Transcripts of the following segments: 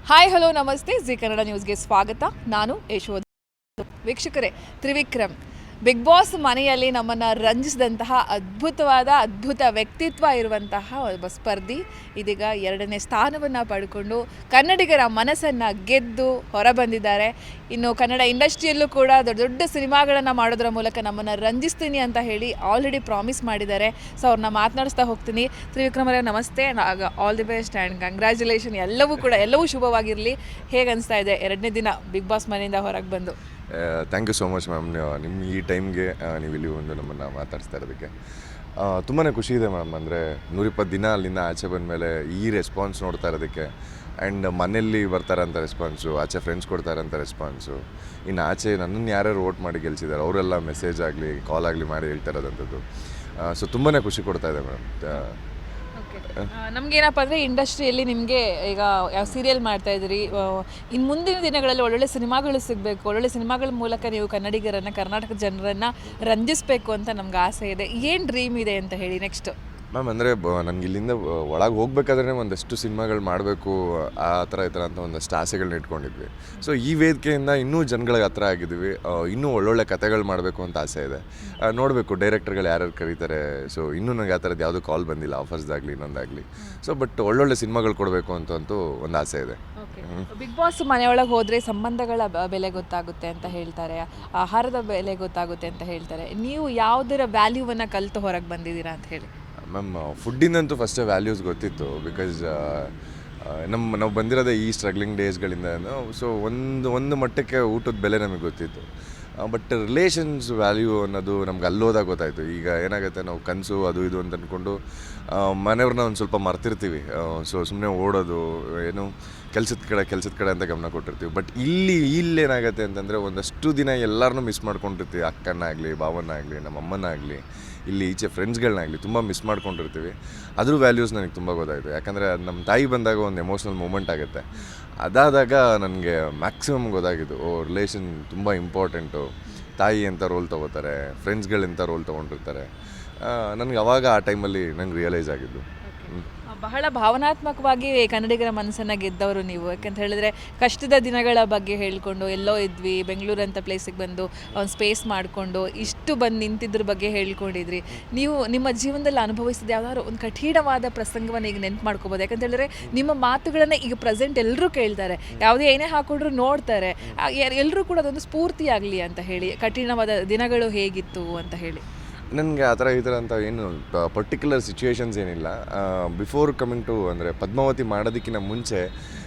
Hi hello ನಮಸ್ತೆ G Kannada ನ್ಯೂಸ್ಗೆ ಸ್ವಾಗತ. ನಾನು ಯಶೋಧ. ವೀಕ್ಷಕರೇ, ತ್ರಿವಿಕ್ರಮ್ ಬಿಗ್ ಬಾಸ್ ಮನೆಯಲ್ಲಿ ನಮ್ಮನ್ನು ರಂಜಿಸಿದಂತಹ ಅದ್ಭುತ ವ್ಯಕ್ತಿತ್ವ ಇರುವಂತಹ ಒಬ್ಬ ಸ್ಪರ್ಧಿ ಇದೀಗ 2ನೇ ಸ್ಥಾನವನ್ನು ಪಡ್ಕೊಂಡು ಕನ್ನಡಿಗರ ಮನಸ್ಸನ್ನು ಗೆದ್ದು ಹೊರಬಂದಿದ್ದಾರೆ. ಇನ್ನು ಕನ್ನಡ ಇಂಡಸ್ಟ್ರಿಯಲ್ಲೂ ಕೂಡ ದೊಡ್ಡ ದೊಡ್ಡ ಸಿನಿಮಾಗಳನ್ನು ಮಾಡೋದ್ರ ಮೂಲಕ ನಮ್ಮನ್ನು ರಂಜಿಸ್ತೀನಿ ಅಂತ ಹೇಳಿ ಆಲ್ರೆಡಿ ಪ್ರಾಮಿಸ್ ಮಾಡಿದ್ದಾರೆ. ಸೊ ಅವ್ರನ್ನ ಮಾತನಾಡಿಸ್ತಾ ಹೋಗ್ತೀನಿ. ತ್ರಿವಿಕ್ರಮ್ ಅವರೇ ನಮಸ್ತೆ. All the best and congratulation. ಎಲ್ಲವೂ ಶುಭವಾಗಿರಲಿ. ಹೇಗೆ ಅನಿಸ್ತಾ ಇದೆ 2ನೇ ದಿನ ಬಿಗ್ ಬಾಸ್ ಮನೆಯಿಂದ ಹೊರಗೆ ಬಂದು? Thank you so much ma'am. ನಿಮ್ಮ ಈ ಟೈಮ್ಗೆ ನೀವು ಇಲ್ಲಿ ಒಂದು ನಮ್ಮನ್ನು ಮಾತಾಡಿಸ್ತಾ ಇರೋದಕ್ಕೆ ತುಂಬಾ ಖುಷಿ ಇದೆ ಮ್ಯಾಮ್. ಅಂದರೆ 120 ದಿನ ಅಲ್ಲಿಂದ ಆಚೆ ಬಂದಮೇಲೆ ಈ ರೆಸ್ಪಾನ್ಸ್ ನೋಡ್ತಾ ಇರೋದಕ್ಕೆ, ಆ್ಯಂಡ್ ಮನೆಯಲ್ಲಿ ಬರ್ತಾರಂಥ ರೆಸ್ಪಾನ್ಸು, ಆಚೆ ಫ್ರೆಂಡ್ಸ್ ಕೊಡ್ತಾರಂಥ ರೆಸ್ಪಾನ್ಸು, ಇನ್ನು ಆಚೆ ನನ್ನನ್ನು ಯಾರ್ಯಾರು ವೋಟ್ ಮಾಡಿ ಗೆಲ್ಸಿದ್ದಾರೆ ಅವರೆಲ್ಲ ಮೆಸೇಜ್ ಆಗಲಿ ಕಾಲ್ ಆಗಲಿ ಮಾಡಿ ಹೇಳ್ತಾ ಇರೋದಂಥದ್ದು. ಸೊ ತುಂಬಾ ಖುಷಿ ಕೊಡ್ತಾ ಇದೆ ಮೇಡಮ್. ನಮಗೇನಪ್ಪ ಅಂದರೆ ಇಂಡಸ್ಟ್ರಿಯಲ್ಲಿ ನಿಮಗೆ ಈಗ ಯಾವ ಸೀರಿಯಲ್ ಮಾಡ್ತಾ ಇದ್ದೀರಿ, ಇನ್ನು ಮುಂದಿನ ದಿನಗಳಲ್ಲಿ ಒಳ್ಳೊಳ್ಳೆ ಸಿನಿಮಾಗಳು ಸಿಗಬೇಕು, ಒಳ್ಳೊಳ್ಳೆ ಸಿನಿಮಾಗಳ ಮೂಲಕ ನೀವು ಕನ್ನಡಿಗರನ್ನು, ಕರ್ನಾಟಕ ಜನರನ್ನು ರಂಜಿಸಬೇಕು ಅಂತ ನಮ್ಗೆ ಆಸೆ ಇದೆ. ಏನು ಡ್ರೀಮ್ ಇದೆ ಅಂತ ಹೇಳಿ ನೆಕ್ಸ್ಟ್? ಮ್ಯಾಮ್ ಅಂದರೆ ನನಗೆ ಇಲ್ಲಿಂದ ಒಳಗೆ ಹೋಗ್ಬೇಕಾದ್ರೆ ಒಂದಷ್ಟು ಸಿನಿಮಾಗಳು ಮಾಡಬೇಕು, ಆ ಥರ ಈ ಥರ ಅಂತ ಒಂದಷ್ಟು ಆಸೆಗಳನ್ನ ಇಟ್ಕೊಂಡಿದ್ವಿ. ಸೊ ಈ ವೇದಿಕೆಯಿಂದ ಇನ್ನೂ ಜನಗಳಿಗೆ ಹತ್ರ ಆಗಿದ್ವಿ. ಇನ್ನೂ ಒಳ್ಳೊಳ್ಳೆ ಕತೆಗಳು ಮಾಡಬೇಕು ಅಂತ ಆಸೆ ಇದೆ. ನೋಡಬೇಕು ಡೈರೆಕ್ಟರ್ಗಳು ಯಾರ್ಯಾರು ಕರೀತಾರೆ. ಸೊ ಇನ್ನೂ ನನಗೆ ಆ ಥರದ್ದು ಯಾವುದೂ ಕಾಲ್ ಬಂದಿಲ್ಲ, ಆಫರ್ಸ್ದಾಗಲಿ ಇನ್ನೊಂದಾಗಲಿ. ಸೊ ಬಟ್ ಒಳ್ಳೊಳ್ಳೆ ಸಿನಿಮಾಗಳು ಕೊಡಬೇಕು ಅಂತಂತೂ ಒಂದು ಆಸೆ ಇದೆ. ಬಿಗ್ ಬಾಸ್ ಮನೆಯೊಳಗೆ ಹೋದರೆ ಸಂಬಂಧಗಳ ಬೆಲೆ ಗೊತ್ತಾಗುತ್ತೆ ಅಂತ ಹೇಳ್ತಾರೆ, ಆಹಾರದ ಬೆಲೆ ಗೊತ್ತಾಗುತ್ತೆ ಅಂತ ಹೇಳ್ತಾರೆ. ನೀವು ಯಾವುದರ ವ್ಯಾಲ್ಯೂವನ್ನು ಕಲಿತು ಹೊರಗೆ ಬಂದಿದ್ದೀರಾ ಅಂತ ಹೇಳಿ? ಮ್ಯಾಮ್ ಫುಡ್ಡಿಂದಂತೂ ಫಸ್ಟೇ ವ್ಯಾಲ್ಯೂಸ್ ಗೊತ್ತಿತ್ತು. ಬಿಕಾಸ್ ನಾವು ಬಂದಿರೋದೇ ಈ ಸ್ಟ್ರಗ್ಲಿಂಗ್ ಡೇಸ್ಗಳಿಂದ. ಸೊ ಒಂದು ಮಟ್ಟಕ್ಕೆ ಊಟದ ಬೆಲೆ ನಮಗೆ ಗೊತ್ತಿತ್ತು. ಬಟ್ ರಿಲೇಷನ್ಸ್ ವ್ಯಾಲ್ಯೂ ಅನ್ನೋದು ನಮ್ಗೆ ಅಲ್ಲೋದಾಗ ಗೊತ್ತಾಯಿತು. ಈಗ ಏನಾಗುತ್ತೆ, ನಾವು ಕನಸು ಅದು ಇದು ಅಂತ ಅಂದ್ಕೊಂಡು ಮನೆಯವ್ರನ್ನ ಒಂದು ಸ್ವಲ್ಪ ಮರ್ತಿರ್ತೀವಿ. ಸೊ ಸುಮ್ಮನೆ ಓಡೋದು, ಏನು ಕೆಲಸದ ಕಡೆ ಅಂತ ಗಮನ ಕೊಟ್ಟಿರ್ತೀವಿ. ಬಟ್ ಇಲ್ಲೇನಾಗುತ್ತೆ ಅಂತಂದರೆ ಒಂದಷ್ಟು ದಿನ ಎಲ್ಲರನ್ನೂ ಮಿಸ್ ಮಾಡ್ಕೊಂಡಿರ್ತೀವಿ. ಅಕ್ಕನಾಗಲಿ, ಭಾವನಾಗಲಿ, ನಮ್ಮ ಅಮ್ಮನಾಗಲಿ, ಇಲ್ಲಿ ಈಚೆ ಫ್ರೆಂಡ್ಸ್ಗಳನ್ನಾಗಲಿ ತುಂಬ ಮಿಸ್ ಮಾಡ್ಕೊಂಡಿರ್ತೀವಿ. ಅದ್ರ ವ್ಯಾಲ್ಯೂಸ್ ನನಗೆ ತುಂಬ ಗೊತ್ತಾಯಿತು. ಯಾಕಂದರೆ ನಮ್ಮ ತಾಯಿ ಬಂದಾಗ ಒಂದು ಎಮೋಷ್ನಲ್ ಮೂಮೆಂಟ್ ಆಗುತ್ತೆ. ಅದಾದಾಗ ನನಗೆ ಮ್ಯಾಕ್ಸಿಮಮ್ ಗೊತ್ತಾಗಿದ್ದು, ರಿಲೇಷನ್ ತುಂಬ ಇಂಪಾರ್ಟೆಂಟು. ತಾಯಿ ಎಂಥ ರೋಲ್ ತೊಗೋತಾರೆ, ಫ್ರೆಂಡ್ಸ್ಗಳು ಎಂಥ ರೋಲ್ ತೊಗೊಂಡಿರ್ತಾರೆ. ನನಗೆ ಅವಾಗ ಆ ಟೈಮಲ್ಲಿ ನಂಗೆ ರಿಯಲೈಸ್ ಆಗಿದ್ದು. ಬಹಳ ಭಾವನಾತ್ಮಕವಾಗಿ ಕನ್ನಡಿಗರ ಮನಸ್ಸನ್ನು ಗೆದ್ದವರು ನೀವು. ಯಾಕಂತ ಹೇಳಿದ್ರೆ ಕಷ್ಟದ ದಿನಗಳ ಬಗ್ಗೆ ಹೇಳ್ಕೊಂಡು, ಎಲ್ಲೋ ಇದ್ವಿ, ಬೆಂಗಳೂರು ಅಂತ ಪ್ಲೇಸಿಗೆ ಬಂದು ಒಂದು ಸ್ಪೇಸ್ ಮಾಡಿಕೊಂಡು ಇಷ್ಟು ಬಂದು ನಿಂತಿದ್ರ ಬಗ್ಗೆ ಹೇಳ್ಕೊಂಡಿದ್ರಿ. ನೀವು ನಿಮ್ಮ ಜೀವನದಲ್ಲಿ ಅನುಭವಿಸಿದ ಯಾವ್ದಾದ್ರು ಒಂದು ಕಠಿಣವಾದ ಪ್ರಸಂಗವನ್ನು ಈಗ ನೆನ್ಪು ಮಾಡ್ಕೋಬೋದು. ಯಾಕಂತ ಹೇಳಿದ್ರೆ ನಿಮ್ಮ ಮಾತುಗಳನ್ನು ಈಗ ಪ್ರೆಸೆಂಟ್ ಎಲ್ಲರೂ ಕೇಳ್ತಾರೆ, ಯಾವುದೇ ಏನೇ ಹಾಕೊಂಡ್ರು ನೋಡ್ತಾರೆ. ಎಲ್ಲರೂ ಕೂಡ ಅದೊಂದು ಸ್ಫೂರ್ತಿಯಾಗಲಿ ಅಂತ ಹೇಳಿ, ಕಠಿಣವಾದ ದಿನಗಳು ಹೇಗಿತ್ತು ಅಂತ ಹೇಳಿ. ನನಗೆ ಆ ಥರ ಈ ಥರ ಅಂತ ಏನು ಪರ್ಟಿಕ್ಯುಲರ್ ಸಿಚುವೇಶನ್ಸ್ ಏನಿಲ್ಲ. ಬಿಫೋರ್ ಕಮಿಂಗ್ ಟು ಅಂದರೆ ಪದ್ಮಾವತಿ ಮಾಡೋದಕ್ಕಿಂತ ಮುಂಚೆ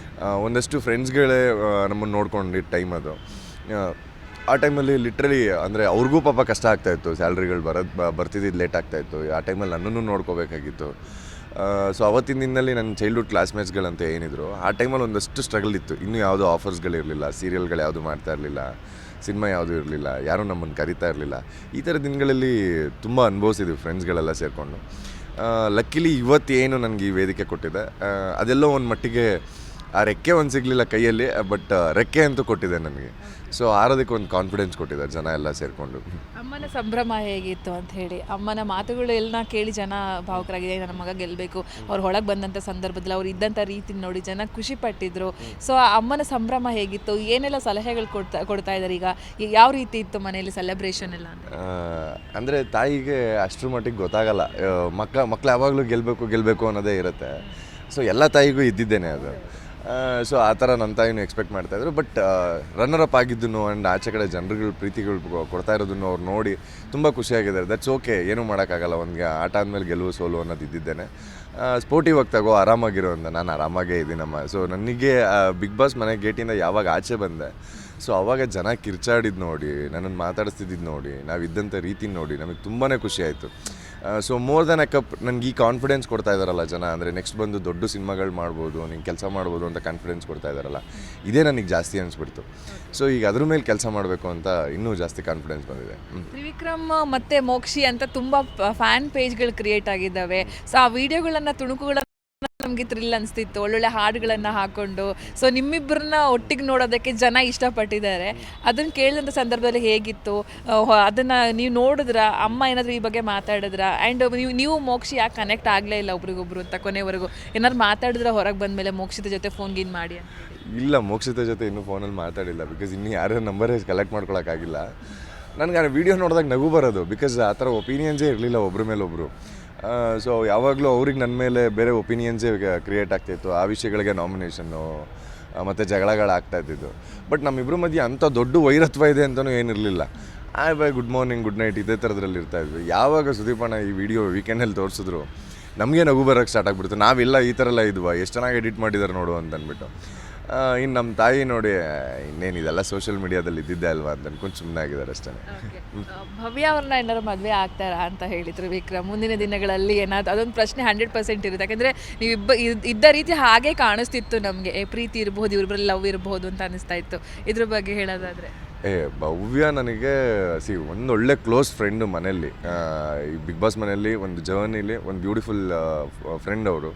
ಒಂದಷ್ಟು ಫ್ರೆಂಡ್ಸ್ಗಳೇ ನಮ್ಮನ್ನು ನೋಡ್ಕೊಂಡಿದ್ದ ಟೈಮ್ ಅದು. ಆ ಟೈಮಲ್ಲಿ ಲಿಟ್ರಲಿ ಅಂದರೆ ಅವ್ರಿಗೂ ಪಾಪ ಕಷ್ಟ ಆಗ್ತಾಯಿತ್ತು. ಸ್ಯಾಲ್ರಿಗಳು ಬರ್ತಿದ್ದು ಲೇಟ್ ಆಗ್ತಾಯಿತ್ತು. ಆ ಟೈಮಲ್ಲಿ ನನ್ನನ್ನು ನೋಡ್ಕೋಬೇಕಾಗಿತ್ತು. ಸೊ ಅವತ್ತಿನ ದಿನದಲ್ಲಿ ನನ್ನ ಚೈಲ್ಡ್ಹುಡ್ ಕ್ಲಾಸ್ಮೇಟ್ಸ್ಗಳಂತ ಏನಿದ್ರು, ಆ ಟೈಮಲ್ಲಿ ಒಂದಷ್ಟು ಸ್ಟ್ರಗಲ್ ಇತ್ತು. ಇನ್ನೂ ಯಾವುದೋ ಆಫರ್ಸ್ಗಳಿರಲಿಲ್ಲ, ಸೀರಿಯಲ್ಗಳು ಯಾವುದು ಮಾಡ್ತಾ ಇರಲಿಲ್ಲ, ಸಿನಿಮಾ ಯಾವುದೂ ಇರಲಿಲ್ಲ, ಯಾರೂ ನಮ್ಮನ್ನು ಕರಿತಾ ಇರಲಿಲ್ಲ. ಈ ಥರ ದಿನಗಳಲ್ಲಿ ತುಂಬ ಅನುಭವಿಸಿದ್ವಿ ಫ್ರೆಂಡ್ಸ್ಗಳೆಲ್ಲ ಸೇರಿಕೊಂಡು. ಲಕ್ಕಿಲಿ ಇವತ್ತೇನು ನನಗೆ ಈ ವೇದಿಕೆ ಕೊಟ್ಟಿದೆ, ಅದೆಲ್ಲೋ ಒಂದು ಮಟ್ಟಿಗೆ ಆ ರೆಕ್ಕೆ ಒಂದು ಸಿಗಲಿಲ್ಲ ಕೈಯಲ್ಲಿ, ಬಟ್ ರೆಕ್ಕೆ ಅಂತೂ ಕೊಟ್ಟಿದೆ ನನಗೆ. ಸೊ ಆರೋದಕ್ಕೆ ಒಂದು ಕಾನ್ಫಿಡೆನ್ಸ್ ಕೊಟ್ಟಿದ್ದಾರೆ ಜನ ಎಲ್ಲ ಸೇರಿಕೊಂಡು. ಅಮ್ಮನ ಸಂಭ್ರಮ ಹೇಗಿತ್ತು ಅಂತ ಹೇಳಿ, ಅಮ್ಮನ ಮಾತುಗಳು ಎಲ್ಲ ಕೇಳಿ ಜನ ಭಾವುಕರಾಗಿದೆ. ನನ್ನ ಮಗ ಗೆಲ್ಲಬೇಕು, ಅವ್ರು ಹೊಳಗೆ ಬಂದಂಥ ಸಂದರ್ಭದಲ್ಲಿ ಅವ್ರು ಇದ್ದಂಥ ರೀತಿ ನೋಡಿ ಜನ ಖುಷಿ ಪಟ್ಟಿದ್ರು. ಸೊ ಅಮ್ಮನ ಸಂಭ್ರಮ ಹೇಗಿತ್ತು, ಏನೆಲ್ಲ ಸಲಹೆಗಳು ಕೊಡ್ತಾ ಇದ್ದಾರೆ ಈಗ, ಯಾವ ರೀತಿ ಇತ್ತು ಮನೆಯಲ್ಲಿ ಸೆಲೆಬ್ರೇಷನ್ ಎಲ್ಲ? ಅಂದರೆ ತಾಯಿಗೆ ಅಷ್ಟರ ಮಟ್ಟಿಗೆ ಗೊತ್ತಾಗಲ್ಲ. ಮಕ್ಕಳು ಯಾವಾಗಲೂ ಗೆಲ್ಲಬೇಕು ಅನ್ನೋದೇ ಇರುತ್ತೆ. ಸೊ ಎಲ್ಲ ತಾಯಿಗೂ ಇದ್ದಿದ್ದೇನೆ ಅದು. ಸೊ ಆ ಥರ ನನ್ನ ತಾಯಿನೂ ಎಕ್ಸ್ಪೆಕ್ಟ್ ಮಾಡ್ತಾಯಿದ್ರು. ಬಟ್ ರನ್ನರ್ ಅಪ್ ಆಗಿದ್ದನ್ನು ಆ್ಯಂಡ್ ಆಚೆ ಕಡೆ ಜನರುಗಳು ಪ್ರೀತಿಗಳು ಕೊಡ್ತಾ ಇರೋದನ್ನು ಅವ್ರು ನೋಡಿ ತುಂಬ ಖುಷಿಯಾಗಿದ್ದಾರೆ. ದಟ್ಸ್ ಓಕೆ, ಏನೂ ಮಾಡೋಕ್ಕಾಗಲ್ಲ. ಒಂದು ಆಟ ಆದಮೇಲೆ ಗೆಲುವು ಸೋಲು ಅನ್ನೋದು ಇದ್ದಿದ್ದೇನೆ. ಸ್ಪೋರ್ಟಿವ್ ಆಗ್ತಾಗೋ, ಆರಾಮಾಗಿರೋ ಅಂತ ನಾನು ಆರಾಮಾಗೇ ಇದ್ದೀನಮ್ಮ. ಸೊ ನನಗೆ ಬಿಗ್ ಬಾಸ್ ಮನೆ ಗೇಟಿಂದ ಯಾವಾಗ ಆಚೆ ಬಂದೆ, ಸೊ ಅವಾಗ ಜನ ಕಿರ್ಚಾಡಿದ್ದು ನೋಡಿ, ನನ್ನನ್ನು ಮಾತಾಡಿಸ್ತಿದ್ದು ನೋಡಿ, ನಾವಿದ್ದಂಥ ರೀತಿ ನೋಡಿ ನಮಗೆ ತುಂಬಾ ಖುಷಿ ಆಯಿತು. ಸೊ ಮೋರ್ ದೆನ್ ಕಪ್ ನನಗೆ ಈ ಕಾನ್ಫಿಡೆನ್ಸ್ ಕೊಡ್ತಾ ಇದ್ದಾರಲ್ಲ ಜನ, ಅಂದರೆ ನೆಕ್ಸ್ಟ್ ಬಂದು ದೊಡ್ಡ ಸಿನಿಮಾಗಳು ಮಾಡ್ಬೋದು, ನೀನು ಕೆಲಸ ಮಾಡ್ಬೋದು ಅಂತ ಕಾನ್ಫಿಡೆನ್ಸ್ ಕೊಡ್ತಾ ಇದ್ದಾರಲ್ಲ, ಇದೇ ನನಗೆ ಜಾಸ್ತಿ ಅನಿಸ್ಬಿಡ್ತು. ಸೊ ಈಗ ಅದ್ರ ಮೇಲೆ ಕೆಲಸ ಮಾಡಬೇಕು ಅಂತ ಇನ್ನೂ ಜಾಸ್ತಿ ಕಾನ್ಫಿಡೆನ್ಸ್ ಬಂದಿದೆ. ತ್ರಿವಿಕ್ರಮ್ ಮತ್ತು ಮೋಕ್ಷಿ ಅಂತ ತುಂಬ ಫ್ಯಾನ್ ಪೇಜ್ಗಳು ಕ್ರಿಯೇಟ್ ಆಗಿದ್ದಾವೆ. ಸೊ ಆ ವಿಡಿಯೋಗಳನ್ನು ತುಣುಕುಗಳನ್ನು ನಮಗೆ ಥ್ರಿಲ್ ಅನಿಸ್ತಿತ್ತು, ಒಳ್ಳೊಳ್ಳೆ ಹಾಡುಗಳನ್ನು ಹಾಕ್ಕೊಂಡು. ಸೊ ನಿಮ್ಮಿಬ್ಬರನ್ನ ಒಟ್ಟಿಗೆ ನೋಡೋದಕ್ಕೆ ಜನ ಇಷ್ಟಪಟ್ಟಿದ್ದಾರೆ. ಅದನ್ನು ಕೇಳಿದಂಥ ಸಂದರ್ಭದಲ್ಲಿ ಹೇಗಿತ್ತು? ಅದನ್ನು ನೀವು ನೋಡಿದ್ರ, ಅಮ್ಮ ಏನಾದರೂ ಈ ಬಗ್ಗೆ ಮಾತಾಡಿದ್ರ? ಆ್ಯಂಡ್ ನೀವು ಮೋಕ್ಷಿ ಯಾಕೆ ಕನೆಕ್ಟ್ ಆಗಲೇ ಇಲ್ಲ ಒಬ್ರಿಗೊಬ್ರು ಅಂತ ಕೊನೆವರೆಗೂ ಏನಾದ್ರು ಮಾತಾಡಿದ್ರೆ ಹೊರಗೆ ಬಂದಮೇಲೆ ಮೋಕ್ಷಿತ ಜೊತೆ ಫೋನ್ ಗೀನ್ ಮಾಡಿ ಅಂತ? ಇಲ್ಲ, ಮೋಕ್ಷಿತ ಜೊತೆ ಇನ್ನೂ ಫೋನಲ್ಲಿ ಮಾತಾಡಿಲ್ಲ. ಬಿಕಾಸ್ ಇನ್ನೂ ಯಾರ ನಂಬರೇ ಕಲೆಕ್ಟ್ ಮಾಡ್ಕೊಳಕ್ಕಾಗಿಲ್ಲ. ನನಗೆ ಆ ವಿಡಿಯೋ ನೋಡಿದಾಗ ನಗು ಬರೋದು. ಬಿಕಾಸ್ ಆ ಥರ ಒಪಿನಿಯನ್ಸೇ ಇರಲಿಲ್ಲ ಒಬ್ರ ಮೇಲೆ ಒಬ್ಬರು. ಸೊ ಯಾವಾಗಲೂ ಅವ್ರಿಗೆ ನನ್ನ ಮೇಲೆ ಬೇರೆ ಒಪಿನಿಯನ್ಸೇ ಕ್ರಿಯೇಟ್ ಆಗ್ತಾಯಿತ್ತು. ಆ ವಿಷಯಗಳಿಗೆ ನಾಮಿನೇಷನ್ನು ಮತ್ತು ಜಗಳಗಳಾಗ್ತಾ ಇದ್ದಿದ್ದು. ಬಟ್ ನಮ್ಮಿಬ್ಬರ ಮಧ್ಯೆ ಅಂಥ ದೊಡ್ಡ ವೈರತ್ವ ಇದೆ ಅಂತಲೂ ಏನಿರಲಿಲ್ಲ. Bye good morning, good night ಇದೇ ಥರದ್ರಲ್ಲಿ ಇರ್ತಾಯಿದ್ವಿ. ಯಾವಾಗ ಸುದೀಪಣ್ಣ ಈ ವಿಡಿಯೋ ವೀಕೆಂಡಲ್ಲಿ ತೋರಿಸಿದ್ರು ನಮಗೆ ನಗು ಬರೋಕ್ಕೆ ಸ್ಟಾರ್ಟ್ ಆಗಿಬಿಡ್ತು. ನಾವೆಲ್ಲ ಈ ಥರ ಎಲ್ಲ ಇದ್ವಾ, ಎಷ್ಟು ಚೆನ್ನಾಗಿ ಎಡಿಟ್ ಮಾಡಿದ್ದಾರೆ ನೋಡು ಅಂತ ಅಂದ್ಬಿಟ್ಟು. ಇನ್ನು ನಮ್ಮ ತಾಯಿ ನೋಡಿ, ಇನ್ನೇನು ಇದೆಲ್ಲ ಸೋಷಿಯಲ್ ಮೀಡಿಯಾದಲ್ಲಿ ಇದ್ದಿದ್ದೆ ಅಲ್ವಾ ಅಂತ ಅಂದ್ಕೊಂಡು ಸುಮ್ಮನೆ ಆಗಿದ್ದಾರೆ ಅಷ್ಟೇ. ಭವ್ಯ ಅವ್ರನ್ನ ಏನಾದ್ರು ಮದುವೆ ಆಗ್ತಾರಾ ಅಂತ ಹೇಳಿದ್ರು ವಿಕ್ರಮ್. ಮುಂದಿನ ದಿನಗಳಲ್ಲಿ ಏನಾದ್ರು ಅದೊಂದು ಪ್ರಶ್ನೆ 100% ಇರುತ್ತೆ. ಯಾಕೆಂದರೆ ನೀವು ಇದ್ದ ರೀತಿ ಹಾಗೆ ಕಾಣಿಸ್ತಿತ್ತು ನಮಗೆ. ಪ್ರೀತಿ ಇರ್ಬೋದು, ಇವ್ರಲ್ಲಿ ಲವ್ ಇರ್ಬೋದು ಅಂತ ಅನಿಸ್ತಾ ಇತ್ತು. ಇದ್ರ ಬಗ್ಗೆ ಹೇಳೋದಾದರೆ ಭವ್ಯ ನನಗೆ ಒಂದೊಳ್ಳೆ ಕ್ಲೋಸ್ ಫ್ರೆಂಡು ಮನೆಯಲ್ಲಿ. ಈ ಬಿಗ್ ಬಾಸ್ ಮನೆಯಲ್ಲಿ ಒಂದು ಜರ್ನಿಲಿ ಒಂದು ಬ್ಯೂಟಿಫುಲ್ ಫ್ರೆಂಡ್ ಅವರು.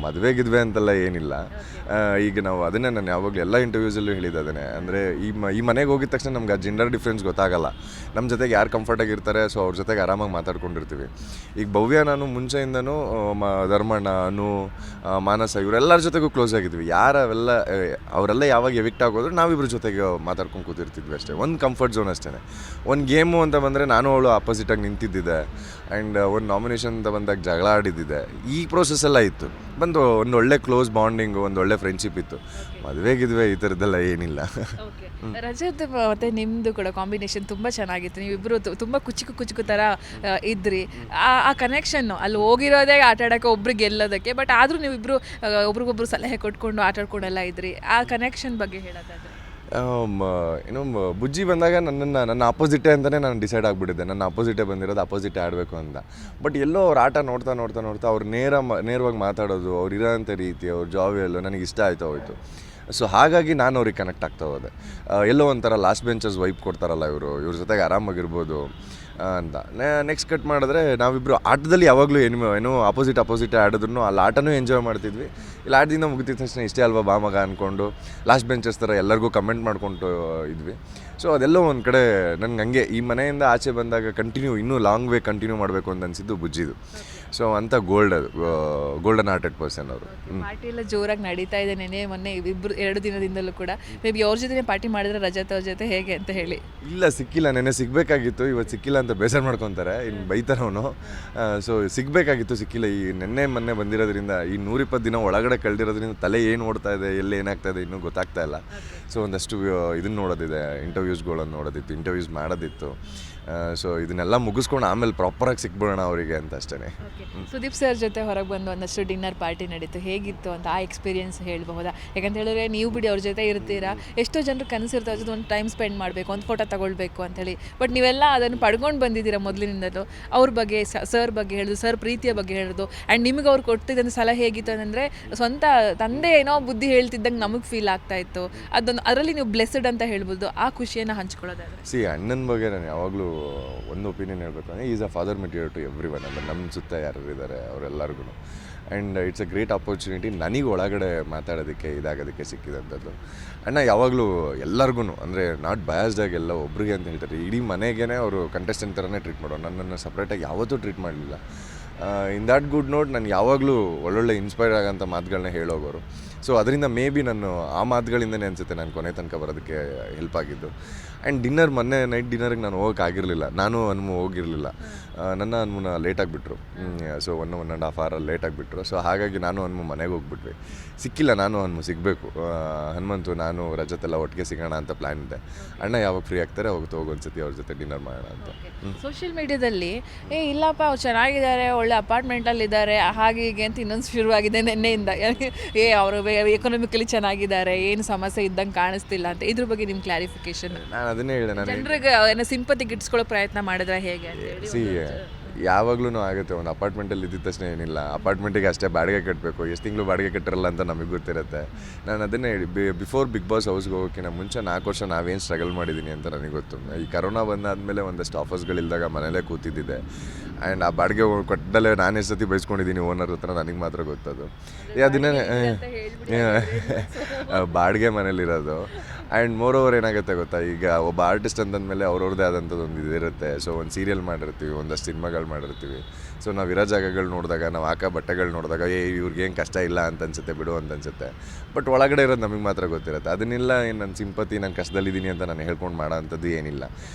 ಮದುವೆಗಿದ್ವೆ ಅಂತೆಲ್ಲ ಏನಿಲ್ಲ. ಈಗ ನಾವು ಅದನ್ನೇ ನಾನು ಯಾವಾಗಲೂ ಎಲ್ಲ ಇಂಟರ್ವ್ಯೂಸಲ್ಲೂ ಹೇಳಿದ್ದದೇ. ಅಂದರೆ ಈ ಮನೆಗೆ ಹೋಗಿದ ತಕ್ಷಣ ನಮ್ಗೆ ಆ ಜೆಂಡರ್ ಡಿಫ್ರೆನ್ಸ್ ಗೊತ್ತಾಗಲ್ಲ. ನಮ್ಮ ಜೊತೆಗೆ ಯಾರು ಕಂಫರ್ಟಾಗಿರ್ತಾರೆ, ಸೊ ಅವ್ರ ಜೊತೆಗೆ ಆರಾಮಾಗಿ ಮಾತಾಡ್ಕೊಂಡಿರ್ತೀವಿ. ಈಗ ಭವ್ಯ ನಾನು ಮುಂಚೆಯಿಂದನೂ ಧರ್ಮಣ್ಣ, ಅನು, ಮಾನಸ ಇವರೆಲ್ಲರ ಜೊತೆಗೂ ಕ್ಲೋಸ್ ಆಗಿದ್ವಿ. ಅವರೆಲ್ಲ ಯಾವಾಗ ಎವಿಕ್ಟ್ ಆಗೋದ್ರು ನಾವಿಬ್ಬರ ಜೊತೆಗೆ ಮಾತಾಡ್ಕೊಂಡು ಕೂತಿರ್ತಿದ್ವಿ ಅಷ್ಟೇ. ಒಂದು ಕಂಫರ್ಟ್ ಝೋನ್ ಅಷ್ಟೇ. ಒಂದು ಗೇಮು ಅಂತ ಬಂದರೆ ನಾನು ಅವಳು ಆಪೋಸಿಟಾಗಿ ನಿಂತಿದ್ದಿದ್ದೆ. ಆ್ಯಂಡ್ ಒಂದು ನಾಮಿನೇಷನ್ ಅಂತ ಬಂದಾಗ ಜಗಳ ಆಡಿದ್ದಿದೆ. ಈ ಪ್ರೋಸೆಸ್ ಎಲ್ಲ ಇತ್ತು. ಒಂದು ಒಳ್ಳೆ ಕ್ಲೋಸ್ ಬಾಂಡಿಂಗು, ಒಂದು ಒಳ್ಳೆ ಫ್ರೆಂಡ್ಶಿಪ್ ಇತ್ತು. ಮದುವೆಗಿದ್ವಿ ಈ ಥರದ್ದೆಲ್ಲ ಏನಿಲ್ಲ. ರಜತ್ ಮತ್ತು ನಿಮ್ಮದು ಕೂಡ ಕಾಂಬಿನೇಷನ್ ತುಂಬ ಚೆನ್ನಾಗಿತ್ತು. ನೀವಿಬ್ಬರು ತುಂಬ ಕುಚುಕು ಥರ ಇದ್ರಿ. ಆ ಕನೆಕ್ಷನ್ನು ಅಲ್ಲಿ ಹೋಗಿರೋದೇ ಆಟ ಆಡೋಕ್ಕೆ, ಒಬ್ರು ಗೆಲ್ಲೋದಕ್ಕೆ. ಬಟ್ ಆದರೂ ನೀವಿಬ್ಬರು ಒಬ್ರಿಗೊಬ್ರು ಸಲಹೆ ಕೊಟ್ಕೊಂಡು ಆಟಾಡ್ಕೊಂಡೆಲ್ಲ ಇದ್ರಿ. ಆ ಕನೆಕ್ಷನ್ ಬಗ್ಗೆ ಹೇಳೋದಾದ್ರೆ ಬುಜ್ಜಿ ಬಂದಾಗ ನನ್ನ ಆಪೋಸಿಟೇ ಅಂತಲೇ ನಾನು ಡಿಸೈಡ್ ಆಗಿಬಿಟ್ಟಿದ್ದೆ. ನನ್ನ ಆಪೋಸಿಟೇ ಬಂದಿರೋದು, ಆಪೋಸಿಟೇ ಆಡಬೇಕು ಅಂತ. ಬಟ್ ಎಲ್ಲೋ ಅವ್ರ ಆಟ ನೋಡ್ತಾ ಅವ್ರು ನೇರವಾಗಿ ಮಾತಾಡೋದು, ಅವ್ರು ಇರೋಂಥ ರೀತಿ, ಅವ್ರ ಜಾವಿಯಲ್ಲೂ ನನಗೆ ಇಷ್ಟ ಆಯ್ತು ಹೋಯ್ತು. ಸೊ ಹಾಗಾಗಿ ನಾನು ಅವ್ರಿಗೆ ಕನೆಕ್ಟ್ ಆಗ್ತಾ ಹೋದೆ. ಎಲ್ಲೋ ಒಂಥರ ಲಾಸ್ಟ್ ಬೆಂಚಸ್ ವೈಪ್ ಕೊಡ್ತಾರಲ್ಲ ಇವ್ರ ಜೊತೆಗೆ ಆರಾಮಾಗಿರ್ಬೋದು ಅಂತ. ನೆಕ್ಸ್ಟ್ ಕಟ್ ಮಾಡಿದ್ರೆ ನಾವಿಬ್ಬರು ಆಟದಲ್ಲಿ ಯಾವಾಗಲೂ ಏನೋ ಆಪೋಸಿಟೇ ಆಡಿದ್ರು ಅಲ್ಲಿ ಆಟನೂ ಎಂಜಾಯ್ ಮಾಡ್ತಿದ್ವಿ. ಇಲ್ಲಿ ಆಟದಿಂದ ಮುಗಿದ ತಕ್ಷಣ ಇಷ್ಟೇ ಅಲ್ವಾ ಬಾ ಮಗ ಅಂದ್ಕೊಂಡು ಲಾಸ್ಟ್ ಬೆಂಚಸ್ ಥರ ಎಲ್ಲರಿಗೂ ಕಮೆಂಟ್ ಮಾಡ್ಕೊಂಡು ಇದ್ವಿ. ಸೊ ಅದೆಲ್ಲೋ ಒಂದು ಕಡೆ ನನಗೆ ಹಂಗೆ ಈ ಮನೆಯಿಂದ ಆಚೆ ಬಂದಾಗ ಇನ್ನೂ ಲಾಂಗ್ ವೇ ಕಂಟಿನ್ಯೂ ಮಾಡಬೇಕು ಅಂತ ಅನಿಸಿದ್ದು ಬುಜ್ಜಿದು. ಸೊ ಅಂಥ ಗೋಲ್ಡನ್ ಹಾರ್ಟೆಡ್ ಪರ್ಸನ್ ಅವರು. ಪಾರ್ಟಿ ಎಲ್ಲ ಜೋರಾಗಿ ನಡೀತಾ ಇದೆ. ಮೊನ್ನೆ ಇಬ್ಬರು 2 ದಿನದಿಂದಲೂ ಕೂಡ ಮೇ ಬಿ ಅವ್ರ ಜೊತೆ ಪಾರ್ಟಿ ಮಾಡಿದ್ರೆ ರಜತ್ ಅವ್ರ ಜೊತೆ ಹೇಗೆ ಅಂತ ಹೇಳಿ. ಇಲ್ಲ, ಸಿಕ್ಕಿಲ್ಲ. ನೆನ್ನೆ ಸಿಗಬೇಕಾಗಿತ್ತು, ಇವತ್ತು ಸಿಕ್ಕಿಲ್ಲ ಅಂತ ಬೇಸರ ಮಾಡ್ಕೊತಾರೆ. ಇನ್ನು ಬೈತಾರವನು. ಸೊ ಸಿಗಬೇಕಾಗಿತ್ತು, ಸಿಕ್ಕಿಲ್ಲ. ಈ ಮೊನ್ನೆ ಬಂದಿರೋದ್ರಿಂದ ಈ 120 ದಿನ ಒಳಗಡೆ ಕಳೆದಿರೋದ್ರಿಂದ ತಲೆ ಏನು ಓಡ್ತಾ ಇದೆ, ಎಲ್ಲಿ ಏನಾಗ್ತಾ ಇದೆ ಇನ್ನೂ ಗೊತ್ತಾಗ್ತಾ ಇಲ್ಲ. ಸೊ ಒಂದಷ್ಟು ಇದನ್ನು ನೋಡೋದಿದೆ, ಇಂಟರ್ವ್ಯೂಸ್ಗಳನ್ನು ನೋಡೋದಿತ್ತು, ಇಂಟರ್ವ್ಯೂಸ್ ಮಾಡೋದಿತ್ತು. ಸೊ ಇದನ್ನೆಲ್ಲ ಮುಗಿಸ್ಕೊಂಡು ಆಮೇಲೆ ಪ್ರಾಪರಾಗಿ ಸಿಕ್ಬಿಡೋಣ ಅವರಿಗೆ ಅಂತ ಅಷ್ಟೇ. ಸುದೀಪ್ ಸರ್ ಜೊತೆ ಹೊರಗೆ ಬಂದು ಒಂದಷ್ಟು ಡಿನ್ನರ್ ಪಾರ್ಟಿ ನಡೀತು. ಹೇಗಿತ್ತು ಅಂತ ಆ ಎಕ್ಸ್ಪೀರಿಯನ್ಸ್ ಹೇಳ್ಬಹುದಾ? ಯಾಕಂತ ಹೇಳಿದ್ರೆ ನೀವು ಬಿಡಿ ಅವ್ರ ಜೊತೆ ಇರ್ತೀರಾ, ಎಷ್ಟೋ ಜನರು ಕನಸಿರ್ತಾರೆ ಅವ್ರ ಜೊತೆ ಒಂದು ಟೈಮ್ ಸ್ಪೆಂಡ್ ಮಾಡಬೇಕು, ಒಂದು ಫೋಟೋ ತಗೊಳ್ಬೇಕು ಅಂಥೇಳಿ. ಬಟ್ ನೀವೆಲ್ಲ ಅದನ್ನು ಪಡ್ಕೊಂಡು ಬಂದಿದ್ದೀರಾ ಮೊದಲಿನಿಂದಲೂ. ಅವ್ರ ಬಗ್ಗೆ, ಸರ್ ಬಗ್ಗೆ ಹೇಳೋದು, ಸರ್ ಪ್ರೀತಿಯ ಬಗ್ಗೆ ಹೇಳೋದು. ಆ್ಯಂಡ್ ನಿಮಗೆ ಅವ್ರು ಕೊಡ್ತಿದ್ದಂಥ ಸಲಹೆ ಹೇಗಿತ್ತು ಅಂದರೆ ಸ್ವಂತ ತಂದೆ ಏನೋ ಬುದ್ಧಿ ಹೇಳ್ತಿದ್ದಂಗೆ ನಮಗೆ ಫೀಲ್ ಆಗ್ತಾ ಇತ್ತು. ಅದರಲ್ಲಿ ನೀವು ಬ್ಲೆಸ್ಡ್ ಅಂತ ಹೇಳ್ಬೋದು. ಆ ಖುಷಿಯನ್ನು ಹಂಚ್ಕೊಳ್ಳೋದಾದ್ರೆ ಅಣ್ಣನ ಬಗ್ಗೆ ನಾನು ಯಾವಾಗಲೂ ಒಂದು ಒಪಿನಿಯನ್ ಹೇಳಬೇಕು ಅಂದರೆ is a father material to everyone. ಅಂದರೆ ನಮ್ಮ ಸುತ್ತ ಯಾರು ಇದ್ದಾರೆ ಅವರೆಲ್ಲರಿಗೂ. And it's a great opportunity ನನಗೆ ಒಳಗಡೆ ಮಾತಾಡೋದಕ್ಕೆ ಇದಾಗೋದಕ್ಕೆ ಸಿಕ್ಕಿದಂಥದ್ದು. ಅಣ್ಣ ಯಾವಾಗಲೂ ಎಲ್ಲರಿಗೂ ಅಂದರೆ ನಾಟ್ ಬಯಾಸ್ಡಾಗಿ ಎಲ್ಲ ಒಬ್ರಿಗೆ ಅಂತ ಹೇಳ್ತಾರೆ. ಇಡೀ ಮನೆಗೇ ಅವರು ಕಂಟೆಸ್ಟೆಂಟ್ ಥರನೇ ಟ್ರೀಟ್ ಮಾಡೋರು. ನನ್ನನ್ನು ಸಪ್ರೇಟಾಗಿ ಯಾವತ್ತೂ ಟ್ರೀಟ್ ಮಾಡಲಿಲ್ಲ. ಇನ್ ದ್ಯಾಟ್ ಗುಡ್ ನೋಟ್ ನಾನು ಯಾವಾಗಲೂ ಒಳ್ಳೊಳ್ಳೆ ಇನ್ಸ್ಪೈರ್ ಆಗೋಂಥ ಮಾತುಗಳನ್ನ ಹೇಳೋಗೋರು. ಸೊ ಅದರಿಂದ ಮೇ ಬಿ ನಾನು ಆ ಮಾತುಗಳಿಂದನೇ ಅನಿಸುತ್ತೆ ನಾನು ಕೊನೆ ತನಕ ಬರೋದಕ್ಕೆ ಹೆಲ್ಪ್ ಆಗಿದ್ದು. ಆ್ಯಂಡ್ ಮೊನ್ನೆ ನೈಟ್ ಡಿನ್ನರ್ಗೆ ನಾನು ಹೋಗೋಕ್ಕಾಗಿರಲಿಲ್ಲ. ನಾನು ಹನುಮು ಹೋಗಿರಲಿಲ್ಲ. ನನ್ನ ಹನುಮನ ಲೇಟಾಗಿ ಬಿಟ್ಟರು. ಸೊ 1.5 hour ಲೇಟಾಗಿ ಬಿಟ್ಟರು. ಸೊ ಹಾಗಾಗಿ ನಾನು ಹನುಮು ಮನೆಗೆ ಹೋಗ್ಬಿಟ್ವಿ. ಸಿಕ್ಕಿಲ್ಲ. ನಾನು ಹನುಮು ಸಿಗಬೇಕು. ಹನುಮಂತು ನಾನು ರಜತೆಲ್ಲ ಒಟ್ಟಿಗೆ ಸಿಗೋಣ ಅಂತ ಪ್ಲ್ಯಾನ್ ಇದೆ. ಅಣ್ಣ ಯಾವಾಗ ಫ್ರೀ ಆಗ್ತಾರೆ ಅವಾಗ ಒಂದ್ಸತಿ ಅವ್ರ ಜೊತೆ ಡಿನ್ನರ್ ಮಾಡೋಣ ಅಂತ. ಸೋಷಿಯಲ್ ಮೀಡಿಯಾದಲ್ಲಿ ಇಲ್ಲಪ್ಪ ಅವ್ರು ಚೆನ್ನಾಗಿದ್ದಾರೆ, ಒಳ್ಳೆ ಅಪಾರ್ಟ್ಮೆಂಟಲ್ಲಿದ್ದಾರೆ, ಹಾಗೆ ಹೀಗೆ ಅಂತ ಇನ್ನೊಂದು ಶುರುವಾಗಿದೆ ನಿನ್ನೆಯಿಂದ. ಅವರು ಎಕನಾಮಿಕಲಿ ಚೆನ್ನಾಗಿದ್ದಾರೆ, ಏನು ಸಮಸ್ಯೆ ಇದ್ದಂಗೆ ಕಾಣಿಸ್ತಿಲ್ಲ ಅಂತ. ಇದ್ರ ಬಗ್ಗೆ ನಿಮ್ಮ ಕ್ಲಾರಿಫಿಕೇಶನ್? ನಾನು ಅದನ್ನೇ ಹೇಳಿದೆ. ನಾನು ಜನರಿಗೆ ಏನೋ ಸಿಂಪತಿ ಗಿಟ್ಸ್ಕೊಳ್ಳೋ ಪ್ರಯತ್ನ ಮಾಡಿದ್ರೆ ಹೇಗೆ ಅಂತ ಹೇಳಿ. ಯಾವಾಗ್ಲೂ ಆಗುತ್ತೆ. ಒಂದು ಅಪಾರ್ಟ್ಮೆಂಟಲ್ಲಿ ಇದ್ದಿದ ತಕ್ಷಣ ಏನಿಲ್ಲ, ಅಪಾರ್ಟ್ಮೆಂಟಿಗೆ ಅಷ್ಟೇ ಬಾಡಿಗೆ ಕಟ್ಟಬೇಕು, ಎಷ್ಟು ತಿಂಗಳು ಬಾಡಿಗೆ ಕಟ್ಟಿರಲ್ಲ ಅಂತ ನಮಗೆ ಗೊತ್ತಿರುತ್ತೆ. ನಾನು ಅದನ್ನೇ ಹೇಳಿ, ಬಿಫೋರ್ ಬಿಗ್ ಬಾಸ್ ಹೌಸ್ಗೆ ಹೋಗೋಕ್ಕಿಂತ ಮುಂಚೆ 4 ವರ್ಷ ನಾವೇನು ಸ್ಟ್ರಗಲ್ ಮಾಡಿದ್ದೀನಿ ಅಂತ ನನಗೆ ಗೊತ್ತು. ಈ ಕರೋನಾ ಬಂದಾದಮೇಲೆ ಒಂದಷ್ಟು ಆಫರ್ಸ್ಗಳಿಲ್ದಾಗ ಮನೇಲೇ ಕೂತಿದ್ದಿದ್ದೆ. ಆ್ಯಂಡ್ ಆ ಬಾಡಿಗೆ ಕೊಟ್ಟಲ್ಲೇ ನಾನು ಎಷ್ಟು ಸತಿ ಬೈಸ್ಕೊಂಡಿದ್ದೀನಿ ಓನರ್ ಹತ್ರ, ನನಗೆ ಮಾತ್ರ ಗೊತ್ತದು. ಅದನ್ನೇ ಬಾಡಿಗೆ ಮನೇಲಿರೋದು. ಆ್ಯಂಡ್ ಮೋರ್ ಓವರ್ ಏನಾಗುತ್ತೆ ಗೊತ್ತಾ, ಈಗ ಒಬ್ಬ ಆರ್ಟಿಸ್ಟ್ ಅಂತಂದಮೇಲೆ ಅವ್ರವ್ರದ್ದೇ ಆದಂಥದ್ದು ಒಂದು ಇದಿರುತ್ತೆ. ಸೊ ಒಂದು ಸೀರಿಯಲ್ ಮಾಡಿರ್ತೀವಿ, ಒಂದಷ್ಟು ಸಿನಿಮಾಗಳು ಮಾಡಿರ್ತೀವಿ. ಸೊ ನಾವು ಇರೋ ಜಾಗಗಳು ನೋಡಿದಾಗ, ನಾವು ಹಾಕೋ ಬಟ್ಟೆಗಳು ನೋಡಿದಾಗ ಇವ್ರಿಗೇನು ಕಷ್ಟ ಇಲ್ಲ ಅಂತ ಅನ್ಸುತ್ತೆ, ಬಿಡು ಅಂತ ಅನ್ಸುತ್ತೆ. ಬಟ್ ಒಳಗಡೆ ಇರೋದು ನಮಗೆ ಮಾತ್ರ ಗೊತ್ತಿರುತ್ತೆ. ಅದನ್ನೆಲ್ಲ ಏನು ನನ್ನ ಸಿಂಪತಿ, ನಾನು ಕಷ್ಟದಲ್ಲಿದ್ದೀನಿ ಅಂತ ನಾನು ಹೇಳ್ಕೊಂಡು ಮಾಡೋ ಅಂಥದ್ದು ಏನಿಲ್ಲ.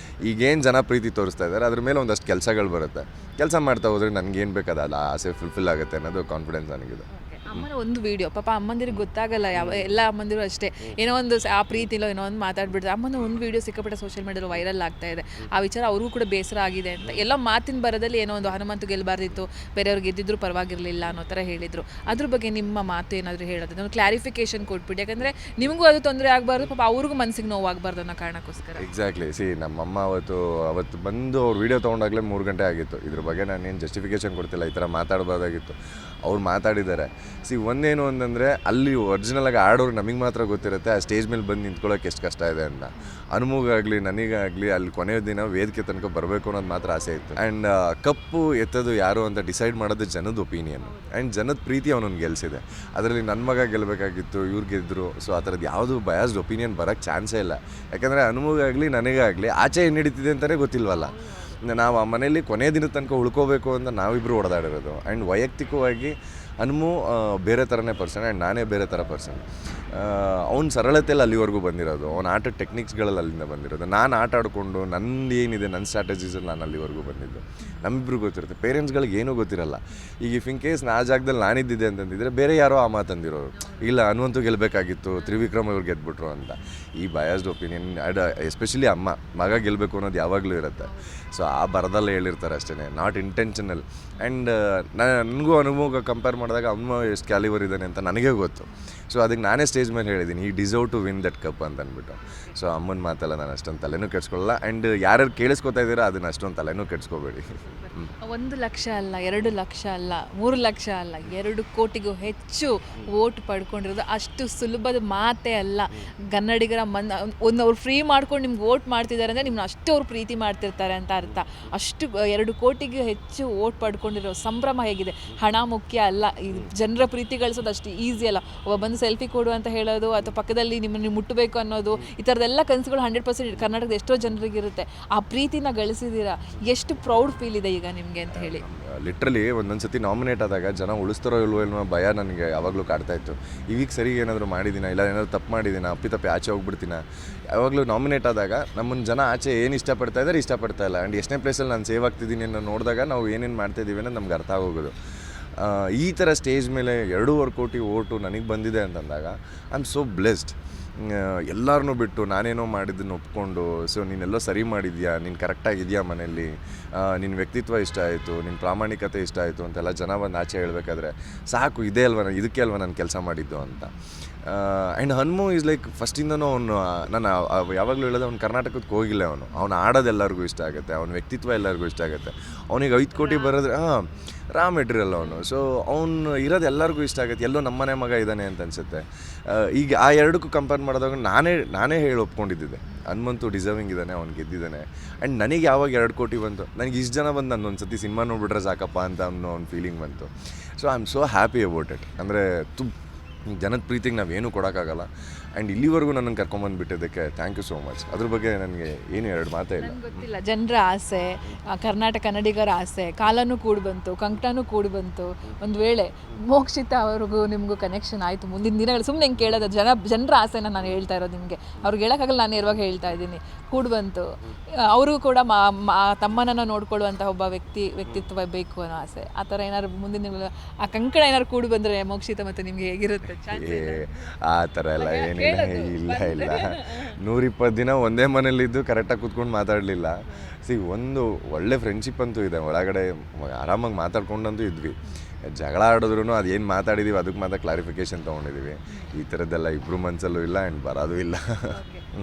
ಈಗೇನು ಜನ ಪ್ರೀತಿ ತೋರಿಸ್ತಾ ಇದ್ದಾರೆ ಅದ್ರ ಮೇಲೆ ಒಂದಷ್ಟು ಕೆಲಸಗಳು ಬರುತ್ತೆ. ಕೆಲಸ ಮಾಡ್ತಾ ಹೋದ್ರೆ ನನಗೇನು ಬೇಕಾದಲ್ಲ ಆಸೆ ಫುಲ್ಫಿಲ್ ಆಗುತ್ತೆ ಅನ್ನೋದು ಕಾನ್ಫಿಡೆನ್ಸ್ ನನಗಿದೆ. ಅಮ್ಮನ ಒಂದು ವಿಡಿಯೋ, ಪಾಪ ಅಮ್ಮಂದಿರಿಗೆ ಗೊತ್ತಾಗಲ್ಲ, ಎಲ್ಲ ಅಮ್ಮಂದಿರು ಅಷ್ಟೇ, ಏನೋ ಒಂದು ಆ ಪ್ರೀತಿಲೋ ಏನೋ ಒಂದು ಮಾತಾಡ್ಬಿಡ್ತಾರೆ. ಅಮ್ಮನ ಒಂದು ವಿಡಿಯೋ ಸಿಕ್ಕಾಪಟ್ಟೆ ಸೋಷಿಯಲ್ ಮೀಡಿಯಾದಲ್ಲಿ ವೈರಲ್ ಆಗ್ತಾ ಇದೆ. ಆ ವಿಚಾರ ಅವ್ರಿಗೂ ಕೂಡ ಬೇಸರ ಆಗಿದೆ ಅಂತ, ಎಲ್ಲ ಮಾತಿನ ಬರದಲ್ಲಿ ಏನೋ ಒಂದು ಹನುಮಂತು ಗೆಲ್ಲಬಾರ್ದಿತ್ತು, ಬೇರೆಯವ್ರಿಗೆ ಗೆದ್ದಿದ್ರು ಪರವಾಗಿರಲಿಲ್ಲ ಅನ್ನೋ ಥರ ಹೇಳಿದರು. ಅದ್ರ ಬಗ್ಗೆ ನಿಮ್ಮ ಮಾತು ಏನಾದರೂ ಹೇಳೋದು, ಒಂದು ಕ್ಲಾರಿಫಿಕೇಶನ್ ಕೊಟ್ಬಿಟ್ಟು, ಯಾಕಂದರೆ ನಿಮಗೂ ಅದು ತೊಂದರೆ ಆಗಬಾರ್ದು, ಪಾಪ ಅವ್ರಿಗೂ ಮನಸ್ಸಿಗೆ ನೋವಾಗಬಾರ್ದು ಅನ್ನೋ ಕಾರಣಕ್ಕೋಸ್ಕರ. ಎಕ್ಸಾಕ್ಟ್ಲಿ. ನಮ್ಮಮ್ಮ ಅವತ್ತು ಬಂದು ಅವ್ರು ವೀಡಿಯೋ ತೊಗೊಂಡಾಗಲೇ 3 ಗಂಟೆ ಆಗಿತ್ತು. ಇದ್ರ ಬಗ್ಗೆ ನಾನೇನು ಜಸ್ಟಿಫಿಕೇಶನ್ ಕೊಡ್ತಿಲ್ಲ, ಈ ಥರ ಮಾತಾಡಬಾರ್ದಾಗಿತ್ತು. ಅವ್ರು ಮಾತಾಡಿದ್ದಾರೆ. ಒಂದೇನು ಅಂತಂದರೆ ಅಲ್ಲಿ ಒರಿಜಿನಲಾಗಿ ಆಡೋರು ನಮಗೆ ಮಾತ್ರ ಗೊತ್ತಿರುತ್ತೆ, ಆ ಸ್ಟೇಜ್ ಮೇಲೆ ಬಂದು ನಿಂತ್ಕೊಳ್ಳೋಕೆ ಎಷ್ಟು ಕಷ್ಟ ಇದೆ ಅಂತ. ಅನುಮೂಗಾಗಲಿ ನನಗಾಗಲಿ ಅಲ್ಲಿ ಕೊನೆಯ ದಿನ ವೇದಿಕೆ ತನಕ ಬರಬೇಕು ಅನ್ನೋದು ಮಾತ್ರ ಆಸೆ ಇತ್ತು. ಆ್ಯಂಡ್ ಕಪ್ಪು ಎತ್ತೋದು ಯಾರು ಅಂತ ಡಿಸೈಡ್ ಮಾಡೋದು ಜನದ ಒಪಿನಿಯನ್ನು. ಆ್ಯಂಡ್ ಜನದ ಪ್ರೀತಿ ಅವನನ್ನು ಗೆಲ್ಲಿಸಿದೆ. ಅದರಲ್ಲಿ ನನ್ನ ಮಗ ಗೆಲ್ಲಬೇಕಾಗಿತ್ತು, ಇವ್ರು ಗೆದ್ದರು. ಸೊ ಆ ಥರದ್ದು ಯಾವುದು ಬಯಾಸ್ಡ್ ಒಪಿನಿಯನ್ ಬರೋಕ್ಕೆ ಚಾನ್ಸೇ ಇಲ್ಲ. ಯಾಕಂದರೆ ಅನುಮೂಗಾಗಲಿ ನನಗಾಗಲಿ ಆಚೆ ಏನು ನಡೀತಿದೆ ಅಂತಲೇ ಗೊತ್ತಿಲ್ವಲ್ಲ. ನಾವು ಆ ಮನೇಲಿ ಕೊನೆಯ ದಿನದ ತನಕ ಉಳ್ಕೋಬೇಕು ಅಂತ ನಾವಿಬ್ಬರು ಹೊಡೆದಾಡಿರೋದು. ಆ್ಯಂಡ್ ವೈಯಕ್ತಿಕವಾಗಿ ಹನುಮು ಬೇರೆ ಥರನೇ ಪರ್ಸನ್, ಆ್ಯಂಡ್ ನಾನೇ ಬೇರೆ ಥರ ಪರ್ಸನ್. ಅವ್ನ ಸರಳತೆಯಲ್ಲಿ ಅಲ್ಲಿವರೆಗೂ ಬಂದಿರೋದು, ಅವ್ನ ಆಟದ ಟೆಕ್ನಿಕ್ಸ್ಗಳಲ್ಲಿ ಅಲ್ಲಿಂದ ಬಂದಿರೋದು. ನಾನು ಆಟ ಆಡಿಕೊಂಡು ನಂದು ಏನಿದೆ, ನನ್ನ ಸ್ಟ್ರಾಟಜೀಸಲ್ಲಿ ನಾನು ಅಲ್ಲಿವರೆಗೂ ಬಂದಿದ್ದು. ನಮ್ಮಿಬ್ರಿಗೆ ಗೊತ್ತಿರುತ್ತೆ, ಪೇರೆಂಟ್ಸ್ಗಳಿಗೆ ಏನೂ ಗೊತ್ತಿರಲ್ಲ. ಈಗ ಇಫ್ ಇನ್ ಕೇಸ್ ಆ ಜಾಗದಲ್ಲಿ ನಾನಿದ್ದಿದ್ದೆ ಅಂತಂದಿದ್ರೆ ಬೇರೆ ಯಾರೋ ಆ ಮಾತಂದಿರೋರು, ಇಲ್ಲ ಹನುಮಂತು ಗೆಲ್ಲಬೇಕಾಗಿತ್ತು, ತ್ರಿವಿಕ್ರಮ್ ಅವ್ರು ಗೆದ್ಬಿಟ್ರು ಅಂತ. ಈ ಬಯಾಸ್ಡ್ ಒಪಿನಿಯನ್ ಎಸ್ಪೆಷಲಿ ಅಮ್ಮ ಮಗ ಗೆಲ್ಲಬೇಕು ಅನ್ನೋದು ಯಾವಾಗಲೂ ಇರುತ್ತೆ. ಸೊ ಆ ಬರದಲ್ಲೇ ಹೇಳಿರ್ತಾರೆ ಅಷ್ಟೇ, ನಾಟ್ ಇಂಟೆನ್ಷನಲ್. ಆ್ಯಂಡ್ ನನಗೂ ಅನುಭವ ಕಂಪೇರ್ ಮಾಡಿದಾಗ ಅಮ್ಮ ಎಷ್ಟು ಕ್ಯಾಲಿವರ್ ಇದ್ದಾನೆ ಅಂತ ನನಗೇ ಗೊತ್ತು. ಸೊ ಅದಕ್ಕೆ ನಾನೇ ಸ್ಟೇಜ್ ಮೇಲೆ ಹೇಳಿದ್ದೀನಿ, ಈ deserve to win that cup ಅಂತ ಅಂದ್ಬಿಟ್ಟು. ಸೊ ಅಮ್ಮನ ಮಾತಲ್ಲ ನಾನು ಅಷ್ಟೊಂದು ತಲೆನೂ ಕೆಡ್ಸ್ಕೊಳ್ಳಲ್ಲ. ಆ್ಯಂಡ್ ಯಾರ್ಯಾರು ಕೇಳಿಸ್ಕೊತಾ ಇದ್ದೀರಾ ಅದನ್ನ ಅಷ್ಟೊಂದು ತಲೆನೂ ಕೆಡ್ಸ್ಕೋಬೇಡಿ. 1 ಲಕ್ಷ ಅಲ್ಲ, 2 ಲಕ್ಷ ಅಲ್ಲ, 3 ಲಕ್ಷ ಅಲ್ಲ, 2 ಕೋಟಿಗೂ ಹೆಚ್ಚು ವೋಟ್ ಪಡ್ಕೊಂಡಿರೋದು ಅಷ್ಟು ಸುಲಭದ ಮಾತೇ ಅಲ್ಲ. ಕನ್ನಡಿಗರ ಅವ್ರು ಫ್ರೀ ಮಾಡ್ಕೊಂಡು ನಿಮ್ಗೆ ವೋಟ್ ಮಾಡ್ತಿದ್ದಾರೆ ಅಂದರೆ ನಿಮ್ಮನ್ನ ಅಷ್ಟು ಅವ್ರು ಪ್ರೀತಿ ಮಾಡ್ತಿರ್ತಾರೆ ಅಂತ ಅರ್ಥ. ಅಷ್ಟು 2 ಕೋಟಿಗೂ ಹೆಚ್ಚು ವೋಟ್ ಪಡ್ಕೊಂಡಿರೋ ಸಂಭ್ರಮ ಹೇಗಿದೆ. ಹಣ ಮುಖ್ಯ ಅಲ್ಲ, ಈ ಜನರ ಪ್ರೀತಿ ಗಳಿಸೋದು ಅಷ್ಟು ಈಸಿ ಅಲ್ಲ. ಒಬ್ಬ ಬಂದು ಸೆಲ್ಫಿ ಕೊಡು ಅಂತ ಹೇಳೋದು ಅಥವಾ ಪಕ್ಕದಲ್ಲಿ ನಿಮ್ಮನ್ನು ಮುಟ್ಟಬೇಕು ಅನ್ನೋದು, ಈ ಥರದ್ದೆಲ್ಲ ಕನಸುಗಳು 100% ಕರ್ನಾಟಕದ ಎಷ್ಟೋ ಜನರಿಗಿರುತ್ತೆ. ಆ ಪ್ರೀತಿನ ಗಳಿಸಿದ್ದೀರಾ, ಎಷ್ಟು ಪ್ರೌಡ್ ಫೀಲ್ ಇದೆ ಈಗ ನಿಮಗೆ ಅಂತ ಹೇಳಿ. ಲಿಟ್ರಲಿ ಒಂದೊಂದು ಸತಿ ನಾಮಿನೇಟ್ ಆದಾಗ ಜನ ಉಳಿಸ್ತಾರೋ ಇಲ್ವೋ ಅನ್ನೋ ಭಯ ನನಗೆ ಯಾವಾಗಲೂ ಕಾಡ್ತಾ ಇತ್ತು. ಈಗ ಸರಿ ಏನಾದರೂ ಮಾಡಿದ್ದೀನ, ಇಲ್ಲ ಏನಾದರೂ ತಪ್ಪು ಮಾಡಿದ್ದೀನ, ಅಪ್ಪಿ ಆಚೆ ಹೋಗ್ಬಿಡ್ತೀನ. ಯಾವಾಗಲೂ ನಾಮಿನೇಟ್ ಆದಾಗ ನಮ್ಮನ್ನು ಜನ ಆಚೆ ಏನು ಇಷ್ಟಪಡ್ತಾ ಇದ್ದಾರೆ, ಇಷ್ಟಪಡ್ತಾ ಇಲ್ಲ. ಆ್ಯಂಡ್ ಎಷ್ಟನೇ ಪ್ಲೇಸಲ್ಲಿ ನಾನು ಸೇವ್ ಆಗ್ತಿದ್ದೀನಿ ಅನ್ನೋ ನೋಡಿದಾಗ ನಾವು ಏನೇನು ಮಾಡ್ತಾಯಿದ್ದೀವಿ ಅನ್ನೋದು ನಮ್ಗೆ ಅರ್ಥ ಆಗೋಗೋದು. ಈ ಥರ ಸ್ಟೇಜ್ ಮೇಲೆ 2.5 ಕೋಟಿ ಓಟು ನನಗೆ ಬಂದಿದೆ ಅಂತಂದಾಗ ಐ ಆಮ್ ಸೋ ಬ್ಲೆಸ್ಡ್. ಎಲ್ಲರನ್ನೂ ಬಿಟ್ಟು ನಾನೇನೋ ಮಾಡಿದ್ದನ್ನು ಒಪ್ಕೊಂಡು, ಸೊ ನೀನೆಲ್ಲೋ ಸರಿ ಮಾಡಿದ್ಯಾ, ನೀನು ಕರೆಕ್ಟಾಗಿದೆಯಾ ಮನೆಯಲ್ಲಿ, ನಿನ್ನ ವ್ಯಕ್ತಿತ್ವ ಇಷ್ಟ ಆಯಿತು, ನಿನ್ನ ಪ್ರಾಮಾಣಿಕತೆ ಇಷ್ಟ ಆಯಿತು ಅಂತೆಲ್ಲ ಜನ ಬಂದು ಆಚೆ ಹೇಳಬೇಕಾದ್ರೆ ಸಾಕು, ಇದೇ ಅಲ್ವ ಇದಕ್ಕೆ ಅಲ್ವ ನಾನು ಕೆಲಸ ಮಾಡಿದ್ದು ಅಂತ. ಆ್ಯಂಡ್ ಹನುಮು ಈಸ್ ಲೈಕ್ ಫಸ್ಟಿಂದನೂ ಅವನು, ನಾನು ಯಾವಾಗಲೂ ಹೇಳೋದು, ಅವ್ನು ಕರ್ನಾಟಕಕ್ಕೆ ಹೋಗಿಲ್ಲ. ಅವನು ಆಡೋದು ಎಲ್ಲರಿಗೂ ಇಷ್ಟ ಆಗುತ್ತೆ, ಅವನ ವ್ಯಕ್ತಿತ್ವ ಎಲ್ಲರಿಗೂ ಇಷ್ಟ ಆಗುತ್ತೆ. ಅವನಿಗೆ 5 ಕೋಟಿ ಬರೋದ್ರೆ ರಾ ಮೆಟೀರಿಯಲ್ ಅವನು. ಸೊ ಅವನು ಇರೋದು ಎಲ್ಲರಿಗೂ ಇಷ್ಟ ಆಗುತ್ತೆ. ಎಲ್ಲೋ ನಮ್ಮನೆ ಮಗ ಇದ್ದಾನೆ ಅಂತ ಅನಿಸುತ್ತೆ. ಈಗ ಆ 2ಕ್ಕೂ ಕಂಪೇರ್ ಮಾಡಿದಾಗ ನಾನೇ ಹೇಳಿ ಒಪ್ಕೊಂಡಿದ್ದೆ, ಹನುಮಂತು ಡಿಸರ್ವಿಂಗ್ ಇದ್ದಾನೆ, ಅವ್ನು ಗೆದ್ದಿದ್ದಾನೆ. ಆ್ಯಂಡ್ ನನಗೆ ಯಾವಾಗ 2 ಕೋಟಿ ಬಂತು, ನನಗೆ ಇಷ್ಟು ಜನ ಬಂದು ನಾನು ಒಂದು ಸತಿ ಸಿನಿಮಾ ನೋಡ್ಬಿಟ್ರೆ ಸಾಕಪ್ಪ ಅಂತ ಅನ್ನೋ ಒಂದು ಫೀಲಿಂಗ್ ಬಂತು. So I am so happy about it. ಅಂದರೆ ಜನದ ಪ್ರೀತಿಗೆ ನಾವೇನೂ ಕೊಡೋಕ್ಕಾಗಲ್ಲ. ಆ್ಯಂಡ್ ಇಲ್ಲಿವರೆಗೂ ನನ್ನನ್ನು ಕರ್ಕೊಂಬಂದುಬಿಟ್ಟಿದ್ದಕ್ಕೆ ಥ್ಯಾಂಕ್ ಯು ಸೋ ಮಚ್. ಅದ್ರ ಬಗ್ಗೆ ನನಗೆ ಏನು 2 ಮಾತೇ ಇಲ್ಲ. ಗೊತ್ತಿಲ್ಲ, ಜನರ ಆಸೆ, ಕರ್ನಾಟಕ ಕನ್ನಡಿಗರ ಆಸೆ, ಕಾಲನೂ ಕೂಡಿ ಬಂತು, ಕಂಕಣನೂ ಕೂಡಿ ಬಂತು. ಒಂದು ವೇಳೆ ಮೋಕ್ಷಿತ ಅವ್ರಿಗೂ ನಿಮಗೂ ಕನೆಕ್ಷನ್ ಆಯಿತು ಮುಂದಿನ ದಿನಗಳು, ಸುಮ್ಮನೆ ಹೆಂಗೆ ಕೇಳೋದು, ಜನರ ಆಸೆನ ನಾನು ಹೇಳ್ತಾ ಇರೋದು ನಿಮಗೆ. ಅವ್ರಿಗೆ ಹೇಳೋಕ್ಕಾಗಲ್ಲ, ನಾನು ಇರುವಾಗ ಹೇಳ್ತಾ ಇದ್ದೀನಿ. ಕೂಡಿ ಬಂತು, ಅವ್ರಿಗೂ ಕೂಡ ತಮ್ಮನನ್ನು ನೋಡ್ಕೊಳ್ಳುವಂಥ ಒಬ್ಬ ವ್ಯಕ್ತಿತ್ವ ಬೇಕು ಅನ್ನೋ ಆಸೆ. ಆ ಥರ ಏನಾದ್ರು ಮುಂದಿನ ದಿನಗಳು ಆ ಕಂಕಣ ಏನಾದ್ರು ಕೂಡಿ ಬಂದರೆ ಮೋಕ್ಷಿತ ಮತ್ತು ನಿಮಗೆ ಹೇಗಿರುತ್ತೆ? ಆ ಥರ ಎಲ್ಲ ಏನಿಲ್ಲ, ಇಲ್ಲ 120 ದಿನ ಒಂದೇ ಮನೇಲಿದ್ದು ಕರೆಕ್ಟಾಗಿ ಕೂತ್ಕೊಂಡು ಮಾತಾಡಲಿಲ್ಲ. ಒಂದು ಒಳ್ಳೆ ಫ್ರೆಂಡ್ಶಿಪ್ ಅಂತೂ ಇದೆ ಒಳಗಡೆ, ಆರಾಮಾಗಿ ಮಾತಾಡ್ಕೊಂಡಂತೂ ಇದ್ವಿ. ಜಗಳ ಆಡಿದ್ರು ಅದೇನು ಮಾತಾಡಿದ್ದೀವಿ ಅದಕ್ಕೆ ಮಾತ್ರ ಕ್ಲಾರಿಫಿಕೇಶನ್ ತೊಗೊಂಡಿದ್ದೀವಿ. ಈ ಥರದ್ದೆಲ್ಲ ಇಬ್ಬರು ಮನಸ್ಸಲ್ಲೂ ಇಲ್ಲ ಆ್ಯಂಡ್ ಬರೋದು ಇಲ್ಲ.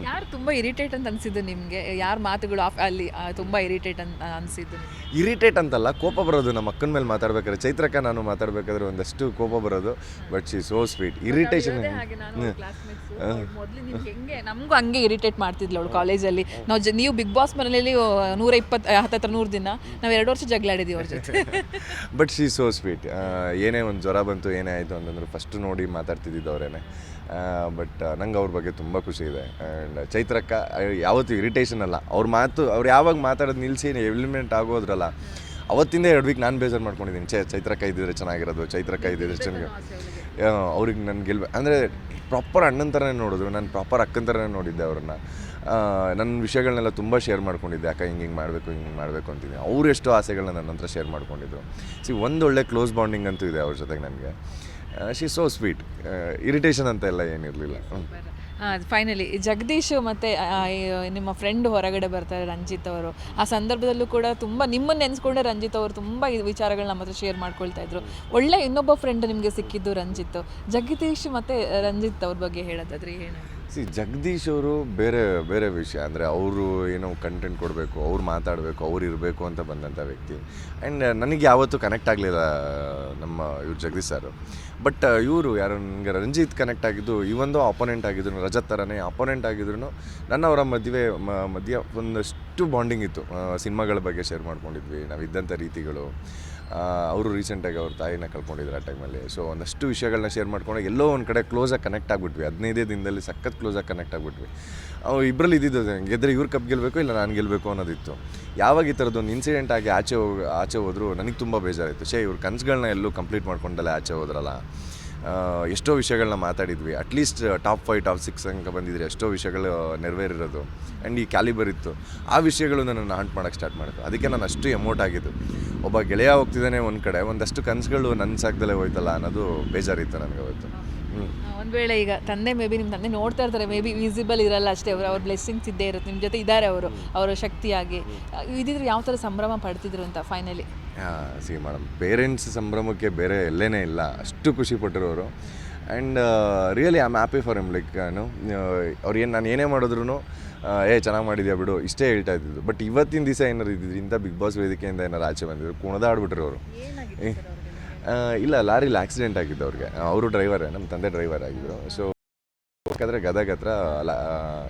ಯಾರು ತುಂಬ ಇರಿಟೇಟ್ ಅಂತ ಅನಿಸಿದ್ದು ನಿಮಗೆ? ಯಾರ ಮಾತುಗಳು ಅಲ್ಲಿ ತುಂಬ ಇರಿಟೇಟ್ ಅಂತ ಅನಿಸಿದ್ದು? ಇರಿಟೇಟ್ ಅಂತಲ್ಲ, ಕೋಪ ಬರೋದು. ನಮ್ಮ ಅಕ್ಕನ ಮೇಲೆ ಮಾತಾಡ್ಬೇಕಾದ್ರೆ, ಚೈತ್ರಕ್ಕ ನಾನು ಮಾತಾಡ್ಬೇಕಾದ್ರೆ ಒಂದಷ್ಟು ಕೋಪ ಬರೋದು. But she so sweet. Irritation ಮೊದಲು ನಿಮ್ಗೆ ಹೆಂಗೆ, ನಮಗೂ ಹಂಗೆ ಇರಿಟೇಟ್ ಮಾಡ್ತಿದ್ಲು ಅವಳು ಕಾಲೇಜಲ್ಲಿ. ನೀವು ಬಿಗ್ ಬಾಸ್ ಮನೇಲಿ 120 ದಿನ ನಾವು 2 ವರ್ಷ ಜಗಳಾಡಿದ್ದೀವಿ ಅವ್ರ ಜೊತೆ. But she so sweet. ಏನೇ ಒಂದು ಜ್ವರ ಬಂತು, ಏನೇ ಆಯಿತು ಅಂತಂದ್ರೆ ಫಸ್ಟು ನೋಡಿ ಮಾತಾಡ್ತಿದ್ದಿದ್ದು ಅವರೇನೆ. ಬಟ್ ನಂಗೆ ಅವ್ರ ಬಗ್ಗೆ ತುಂಬ ಖುಷಿ ಇದೆ. ಆ್ಯಂಡ್ ಚೈತ್ರಕ್ಕ ಯಾವತ್ತೂ ಇರಿಟೇಷನ್ ಅಲ್ಲ. ಅವ್ರ ಮಾತು, ಅವ್ರು ಯಾವಾಗ ಮಾತಾಡೋದು ನಿಲ್ಲಿಸಿ ಎಲಿಮಿನೇಟ್ ಆಗೋದ್ರಲ್ಲ, ಅವತ್ತಿಂದ 2 ವೀಕ್ ನಾನು ಬೇಜಾರು ಮಾಡ್ಕೊಂಡಿದ್ದೀನಿ. ಚೈತ್ರಕ್ಕ ಇದ್ದಿದ್ರೆ ಚೆನ್ನಾಗಿರೋದು, ಚೈತ್ರಕ್ಕ ಇದ್ದಿದ್ರೆ ಚೆನ್ನಾಗಿ. ಅವ್ರಿಗೆ ನಾನು ಅಂದರೆ ಪ್ರಾಪರ್ ಅಣ್ಣನ ಥರನೇ ನೋಡಿದ್ರು, ನಾನು ಪ್ರಾಪರ್ ಅಕ್ಕನ ಥರನೇ ನೋಡಿದ್ದೆ ಅವ್ರನ್ನ. ನನ್ನ ವಿಷಯಗಳನ್ನೆಲ್ಲ ತುಂಬ ಶೇರ್ ಮಾಡ್ಕೊಂಡಿದ್ದೆ. ಅಕ್ಕ ಹಿಂಗೆ ಮಾಡಬೇಕು ಅಂತಿದ್ದೀನಿ. ಅವರು ಎಷ್ಟೋ ಆಸೆಗಳನ್ನ ನನ್ನ ಹತ್ರ ಶೇರ್ ಮಾಡ್ಕೊಂಡಿದ್ರು. ಒಂದೊಳ್ಳೆ ಕ್ಲೋಸ್ ಬಾಂಡಿಂಗ್ ಅಂತೂ ಇದೆ ಅವ್ರ ಜೊತೆಗೆ ನನಗೆ. She so sweet. ಇರಿಟೇಷನ್ ಅಂತ ಎಲ್ಲ ಏನಿರಲಿಲ್ಲ. ಫೈನಲಿ ಜಗದೀಶ್ ಮತ್ತು ನಿಮ್ಮ ಫ್ರೆಂಡ್ ಹೊರಗಡೆ ಬರ್ತಾರೆ ರಂಜಿತ್ ಅವರು. ಆ ಸಂದರ್ಭದಲ್ಲೂ ಕೂಡ ತುಂಬ ನಿಮ್ಮನ್ನು ನೆನೆಸ್ಕೊಂಡೆ ರಂಜಿತ್ ಅವರು ತುಂಬ ವಿಚಾರಗಳು ನಮ್ಮ ಹತ್ರ ಶೇರ್ ಮಾಡ್ಕೊಳ್ತಾ ಇದ್ರು. ಒಳ್ಳೆ ಇನ್ನೊಬ್ಬ ಫ್ರೆಂಡ್ ನಿಮಗೆ ಸಿಕ್ಕಿದ್ದು ರಂಜಿತ್. ಜಗದೀಶ್ ಮತ್ತು ರಂಜಿತ್ ಅವ್ರ ಬಗ್ಗೆ ಹೇಳೋದಾದ್ರೆ ಏನು? ಜಗದೀಶ್ ಅವರು ಬೇರೆ ವಿಷಯ. ಅಂದರೆ ಅವರು ಏನೋ ಕಂಟೆಂಟ್ ಕೊಡಬೇಕು, ಅವ್ರು ಮಾತಾಡಬೇಕು, ಅವ್ರು ಇರಬೇಕು ಅಂತ ಬಂದಂಥ ವ್ಯಕ್ತಿ. ಆ್ಯಂಡ್ ನನಗೆ ಯಾವತ್ತೂ ಕನೆಕ್ಟ್ ಆಗಲಿಲ್ಲ ನಮ್ಮ ಇವ್ರು ಜಗದೀಶ್ ಸರ್. ಬಟ್ ಇವರು ಯಾರು ನನಗೆ ರಂಜಿತ್ ಕನೆಕ್ಟ್ ಆಗಿದ್ದು, ಇವೊಂದು ಅಪೋನೆಂಟ್ ಆಗಿದ್ರು, ರಜತ್ ಥರನೇ ಅಪೋನೆಂಟ್ ಆಗಿದ್ರು ಅವರ ಮಧ್ಯ ಒಂದಷ್ಟು ಬಾಂಡಿಂಗ್ ಇತ್ತು. ಸಿನಿಮಾಗಳ ಬಗ್ಗೆ ಶೇರ್ ಮಾಡ್ಕೊಂಡಿದ್ವಿ, ನಾವಿದ್ದಂಥ ರೀತಿಗಳು. ಅವರು ರೀಸೆಂಟಾಗಿ ಅವ್ರ ತಾಯಿನ ಕಳ್ಕೊಂಡಿದ್ರು ಆ ಟೈಮಲ್ಲಿ. ಸೊ ಒಂದಷ್ಟು ವಿಷಯಗಳನ್ನ ಶೇರ್ ಮಾಡ್ಕೊಂಡು ಎಲ್ಲೋ ಒಂದು ಕಡೆ ಕ್ಲೋಸಾಗಿ ಕನೆಕ್ಟ್ ಆಗಿಬಿಟ್ವಿ. 15 ದಿನದಲ್ಲಿ ಸಖತ್ ಕ್ಲೋಸಾಗಿ ಕನೆಕ್ಟ್ ಆಗಿಬಿಟ್ವಿ. ಅವ್ರು ಇಬ್ಬರಲ್ಲಿ ಇದ್ದಿದ್ದು ಗೆದ್ದರೆ ಇವ್ರು ಕಪ್ ಗೆಲ್ಲಬೇಕು, ಇಲ್ಲ ನಾನು ಗೆಲ್ಲಬೇಕು ಅನ್ನೋದಿತ್ತು. ಯಾವಾಗ ಈ ಥರದ್ದೊಂದು ಇನ್ಸಿಡೆಂಟ್ ಆಗಿ ಆಚೆ ಹೋದ್ರು ನನಗೆ ತುಂಬ ಬೇಜಾರಾಯಿತು. ಇವ್ರ ಕನಸುಗಳನ್ನ ಎಲ್ಲೂ ಕಂಪ್ಲೀಟ್ ಮಾಡ್ಕೊಂಡಲ್ಲೇ ಆಚೆ ಹೋದ್ರಲ್ಲ. ಎಷ್ಟೋ ವಿಷಯಗಳನ್ನ ಮಾತಾಡಿದ್ವಿ. ಅಟ್ಲೀಸ್ಟ್ ಟಾಪ್ 5 ಟಾಪ್ 6 ಅಂಕ ಬಂದಿದ್ರೆ ಎಷ್ಟೋ ವಿಷಯಗಳು ನೆರವೇರಿರೋದು. ಆ್ಯಂಡ್ ಈ ಕ್ಯಾಲಿಬರ್ ಇತ್ತು. ಆ ವಿಷಯಗಳು ನನ್ನನ್ನು ಹಾಂಟ್ ಮಾಡೋಕ್ಕೆ ಸ್ಟಾರ್ಟ್ ಮಾಡಿದ್ರು. ಅದಕ್ಕೆ ನಾನು ಅಷ್ಟು ಎಮೋಟ್ ಆಗಿದ್ದು. ಒಬ್ಬ ಗೆಳೆಯ ಹೋಗ್ತಿದ್ದಾನೆ ಒಂದು ಕಡೆ, ಒಂದಷ್ಟು ಕನಸುಗಳು ನನ್ನ ಸಾಕದಲ್ಲೇ ಹೋಯ್ತಲ್ಲ ಅನ್ನೋದು ಬೇಜಾರಿತ್ತು ನನಗೆ ಅವತ್ತು. ಒಂದು ವೇಳೆ ಈಗ ತಂದೆ ನಿಮ್ಮ ತಂದೆ ನೋಡ್ತಾ ಇರ್ತಾರೆ, ವಿಸಿಬಲ್ ಇರಲ್ಲ ಅಷ್ಟೇ, ಅವ್ರ ಬ್ಲೆಸ್ಸಿಂಗ್ಸ್ ಇದ್ದೇ ಇರುತ್ತೆ ನಿಮ್ಮ ಜೊತೆ ಇದ್ದಾರೆ ಅವರು, ಅವರ ಶಕ್ತಿಯಾಗಿ ಇದ್ದಿದ್ರೆ ಯಾವ ಥರ ಸಂಭ್ರಮ ಪಡ್ತಿದ್ರು ಅಂತ ಫೈನಲಿ? ಮೇಡಮ್, ಪೇರೆಂಟ್ಸ್ ಸಂಭ್ರಮಕ್ಕೆ ಬೇರೆ ಎಲ್ಲೇ ಇಲ್ಲ, ಅಷ್ಟು ಖುಷಿ ಪಟ್ಟರು ಅವರು. And really I am happy for him. Like ಅವ್ರು ನಾನು ಏನೇ ಮಾಡಿದ್ರು ಚೆನ್ನಾಗಿ ಮಾಡಿದ್ಯಾ ಬಿಡು ಇಷ್ಟೇ ಹೇಳ್ತಾ ಇದ್ದಿದ್ದು. ಬಟ್ ಇವತ್ತಿನ ದಿವಸ ಏನಾರು ಇದ್ದಿದ್ರು, ಇಂಥ ಬಿಗ್ ಬಾಸ್ ವೇದಿಕೆಯಿಂದ ಏನಾರು ಆಚೆ ಬಂದಿದ್ರು, ಕುಣದಾಡ್ಬಿಟ್ರು ಅವರು. ಇಲ್ಲ, ಲಾರಿಲಿ ಆಕ್ಸಿಡೆಂಟ್ ಆಗಿದ್ದು ಅವ್ರಿಗೆ. ಅವರು ಡ್ರೈವರೇ, ನಮ್ಮ ತಂದೆ ಡ್ರೈವರ್ ಆಗಿದ್ದರು. ಸೊ ಯಾಕಂದರೆ ಗದಗ ಹತ್ರ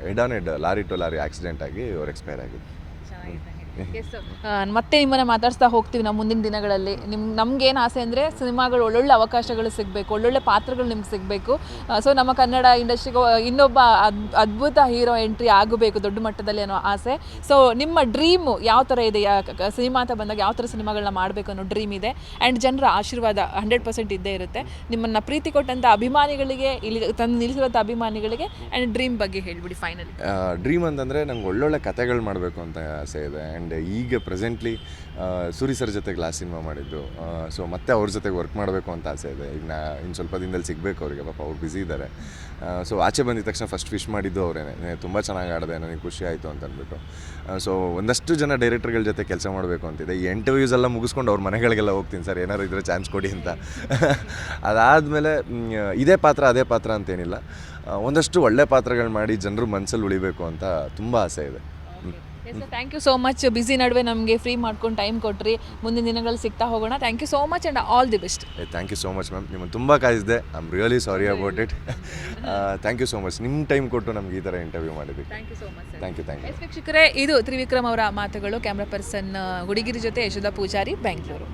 head on head lorry to lorry accident ಆಗಿ ಅವ್ರು ಎಕ್ಸ್ಪೈರ್ ಆಗಿದ್ದು. ಮತ್ತೆ ನಿಮ್ಮನ್ನು ಮಾತಾಡ್ಸ್ತಾ ಹೋಗ್ತೀವಿ ನಾವು ಮುಂದಿನ ದಿನಗಳಲ್ಲಿ. ನಮ್ಗೇನು ಆಸೆ ಅಂದರೆ ಸಿನಿಮಾಗಳು ಒಳ್ಳೊಳ್ಳೆ ಅವಕಾಶಗಳು ಸಿಗಬೇಕು, ಒಳ್ಳೊಳ್ಳೆ ಪಾತ್ರಗಳು ನಿಮ್ಗೆ ಸಿಗಬೇಕು. ಸೊ ನಮ್ಮ ಕನ್ನಡ ಇಂಡಸ್ಟ್ರಿಗೆ ಇನ್ನೊಬ್ಬ ಅದ್ಭುತ ಹೀರೋ ಎಂಟ್ರಿ ಆಗಬೇಕು ದೊಡ್ಡ ಮಟ್ಟದಲ್ಲಿ ಅನ್ನೋ ಆಸೆ. ಸೊ ನಿಮ್ಮ ಡ್ರೀಮು ಯಾವ ಥರ ಇದೆ? ಸಿನಿಮಾ ಅಂತ ಬಂದಾಗ ಯಾವ ಥರ ಸಿನಿಮಾಗಳನ್ನ ಮಾಡಬೇಕು ಅನ್ನೋ ಡ್ರೀಮ್ ಇದೆ. ಆ್ಯಂಡ್ ಜನರ ಆಶೀರ್ವಾದ 100% ಇದ್ದೇ ಇರುತ್ತೆ. ನಿಮ್ಮನ್ನು ಪ್ರೀತಿ ಕೊಟ್ಟಂಥ ಅಭಿಮಾನಿಗಳಿಗೆ, ಇಲ್ಲಿ ತಂದು ನಿಲ್ಲಿಸಿರೋಂಥ ಅಭಿಮಾನಿಗಳಿಗೆ ಆ್ಯಂಡ್ ಡ್ರೀಮ್ ಬಗ್ಗೆ ಹೇಳಿಬಿಡಿ ಫೈನಲಿ. ಡ್ರೀಮ್ ಅಂತಂದರೆ ನಂಗೆ ಒಳ್ಳೊಳ್ಳೆ ಕಥೆಗಳು ಮಾಡಬೇಕು ಅಂತ ಆಸೆ ಇದೆ. ಆ್ಯಂಡ್ ಈಗ ಪ್ರೆಸೆಂಟ್ಲಿ ಸೂರಿ ಸರ್ ಜೊತೆಗೆ ಲಾಸ್ಟ್ ಸಿನಿಮಾ ಮಾಡಿದ್ದು. ಸೊ ಮತ್ತೆ ಅವ್ರ ಜೊತೆಗೆ ವರ್ಕ್ ಮಾಡಬೇಕು ಅಂತ ಆಸೆ ಇದೆ. ಈಗ ಇನ್ನು ಸ್ವಲ್ಪ ದಿನದಲ್ಲಿ ಸಿಗಬೇಕು ಅವರಿಗೆ, ಪಾಪ ಅವ್ರು ಬ್ಯುಸಿ ಇದ್ದಾರೆ. ಸೊ ಆಚೆ ಬಂದಿದ ತಕ್ಷಣ ಫಸ್ಟ್ ವಿಶ್ ಮಾಡಿದ್ದು ಅವರೇನೆ, ತುಂಬ ಚೆನ್ನಾಗಿ ಆಡಿದೆ, ನನಗೆ ಖುಷಿ ಆಯಿತು ಅಂತ ಅಂದ್ಬಿಟ್ಟು. ಸೊ ಒಂದಷ್ಟು ಜನ ಡೈರೆಕ್ಟರ್ಗಳ ಜೊತೆ ಕೆಲಸ ಮಾಡಬೇಕು ಅಂತಿದೆ. ಈ ಇಂಟರ್ವ್ಯೂಸ್ ಎಲ್ಲ ಮುಗಿಸ್ಕೊಂಡು ಅವ್ರ ಮನೆಗಳಿಗೆಲ್ಲ ಹೋಗ್ತೀನಿ, ಸರ್ ಏನಾದ್ರು ಇದ್ರೆ ಚಾನ್ಸ್ ಕೊಡಿ ಅಂತ. ಅದಾದಮೇಲೆ ಇದೇ ಪಾತ್ರ ಅದೇ ಪಾತ್ರ ಅಂತೇನಿಲ್ಲ, ಒಂದಷ್ಟು ಒಳ್ಳೆ ಪಾತ್ರಗಳು ಮಾಡಿ ಜನರು ಮನಸ್ಸಲ್ಲಿ ಉಳಿಬೇಕು ಅಂತ ತುಂಬ ಆಸೆ ಇದೆ. Thank you so much. Busy ನಡುವೆ ನಮಗೆ ಫ್ರೀ ಮಾಡ್ಕೊಂಡು ಟೈಮ್ ಕೊಟ್ರಿ. ಮುಂದಿನ ದಿನಗಳಲ್ಲಿ ಸಿಗ್ತಾ ಹೋಗೋಣ. Thank you so much and all the best. Thank you so much ma'am. ನಿಮ್ಮನ್ನು ತುಂಬ ಕಾಯಿಸಿದೆ. I am really sorry about it. Thank you so much. ನಿಮ್ಮ ಟೈಮ್ ಕೊಟ್ಟು ನಮ್ಗೆ ಈ ಥರ ಇಂಟರ್ವ್ಯೂ ಮಾಡಿದ್ವಿ. Thank you so much. Thank you. ವೀಕ್ಷಕರೇ, ಇದು ತ್ರಿವಿಕ್ರಮ್ ಅವರ ಮಾತುಗಳು. ಕ್ಯಾಮ್ರಾ ಪರ್ಸನ್ ಗುಡಿಗಿರಿ ಜೊತೆ ಯಶೋಧ ಪೂಜಾರಿ, ಬೆಂಗಳೂರು.